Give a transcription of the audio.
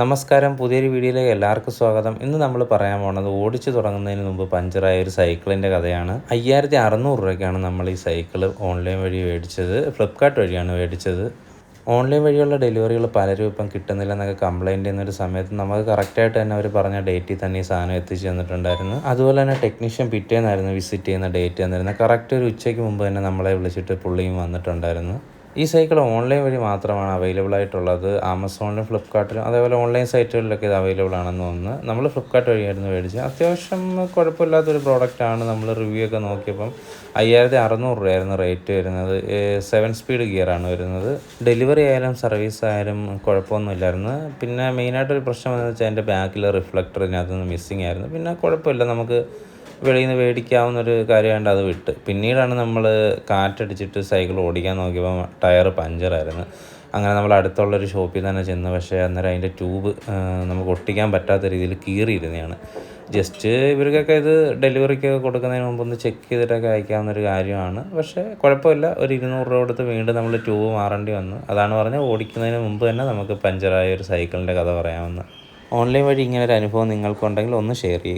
നമസ്കാരം, പുതിയൊരു വീഡിയോയിലേക്ക് എല്ലാവർക്കും സ്വാഗതം. ഇന്ന് നമ്മൾ പറയാൻ പോകുന്നത് ഓടിച്ചു തുടങ്ങുന്നതിന് മുമ്പ് പഞ്ചറായ ഒരു സൈക്കിളിൻ്റെ കഥയാണ്. 5600 രൂപയ്ക്കാണ് നമ്മൾ ഈ സൈക്കിൾ ഓൺലൈൻ വഴി മേടിച്ചത്. ഫ്ലിപ്കാർട്ട് വഴിയാണ് മേടിച്ചത്. ഓൺലൈൻ വഴിയുള്ള ഡെലിവറികൾ പലരും ഇപ്പം കിട്ടുന്നില്ലെന്നൊക്കെ കംപ്ലയിൻ്റ് ചെയ്യുന്നൊരു സമയത്ത് നമുക്ക് കറക്റ്റായിട്ട് തന്നെ അവർ പറഞ്ഞ ഡേറ്റിൽ തന്നെ ഈ സാധനം എത്തിച്ച് തന്നിട്ടുണ്ടായിരുന്നു. അതുപോലെ തന്നെ ടെക്നീഷ്യൻ പിറ്റേന്നായിരുന്നു വിസിറ്റ് ചെയ്യുന്ന ഡേറ്റ് തന്നിരുന്നത്. കറക്റ്റ് ഒരു ഉച്ചയ്ക്ക് മുമ്പ് തന്നെ നമ്മളെ വിളിച്ചിട്ട് പുള്ളിയും വന്നിട്ടുണ്ടായിരുന്നു. ഈ സൈക്കിൾ ഓൺലൈൻ വഴി മാത്രമാണ് അവൈലബിൾ ആയിട്ടുള്ളത്. ആമസോണിലും ഫ്ലിപ്കാർട്ടിലും അതേപോലെ ഓൺലൈൻ സൈറ്റുകളിലൊക്കെ ഇത് അവൈലബിൾ ആണെന്ന് തോന്നുന്നു. നമ്മൾ ഫ്ലിപ്കാർട്ട് വഴിയായിരുന്നു മേടിച്ചത്. അത്യാവശ്യം കുഴപ്പമില്ലാത്തൊരു പ്രോഡക്റ്റാണ്. നമ്മൾ റിവ്യൂ ഒക്കെ നോക്കിയപ്പം 5600 രൂപയായിരുന്നു റേറ്റ് വരുന്നത്. 7 സ്പീഡ് ഗിയറാണ് വരുന്നത്. ഡെലിവറി ആയാലും സർവീസ് ആയാലും കുഴപ്പമൊന്നുമില്ലായിരുന്നു. പിന്നെ മെയിനായിട്ടൊരു പ്രശ്നം എന്ന് വെച്ചാൽ എൻ്റെ ബാക്കിലെ റിഫ്ലക്ടർ ഇതിനകത്ത് നിന്ന് മിസ്സിങ് ആയിരുന്നു. പിന്നെ കുഴപ്പമില്ല, നമുക്ക് വെളിയിൽ നിന്ന് മേടിക്കാവുന്നൊരു കാര്യമായിട്ട് അത് വിട്ട്. പിന്നീടാണ് നമ്മൾ കാറ്റടിച്ചിട്ട് സൈക്കിൾ ഓടിക്കാൻ നോക്കിയപ്പോൾ ടയർ പഞ്ചറായിരുന്നു. അങ്ങനെ നമ്മൾ അടുത്തുള്ളൊരു ഷോപ്പിൽ തന്നെ ചെന്ന്, പക്ഷേ അന്നേരം അതിൻ്റെ ട്യൂബ് നമുക്ക് ഒട്ടിക്കാൻ പറ്റാത്ത രീതിയിൽ കീറിയിരുന്നതാണ്. ജസ്റ്റ് ഇവർക്കൊക്കെ ഇത് ഡെലിവറിക്കൊക്കെ കൊടുക്കുന്നതിന് മുമ്പ് ഒന്ന് ചെക്ക് ചെയ്തിട്ടൊക്കെ അയക്കാവുന്നൊരു കാര്യമാണ്. പക്ഷേ കുഴപ്പമില്ല, ഒരു 200 രൂപ കൊടുത്ത് വീണ്ടും നമ്മൾ ട്യൂബ് മാറേണ്ടി വന്നു. അതാണ് പറഞ്ഞത്, ഓടിക്കുന്നതിന് മുമ്പ് തന്നെ നമുക്ക് പഞ്ചറായ ഒരു സൈക്കിളിൻ്റെ കഥ പറയാമെന്ന്. ഓൺലൈൻ വഴി ഇങ്ങനൊരു അനുഭവം നിങ്ങൾക്കുണ്ടെങ്കിൽ ഒന്ന് ഷെയർ ചെയ്യുക.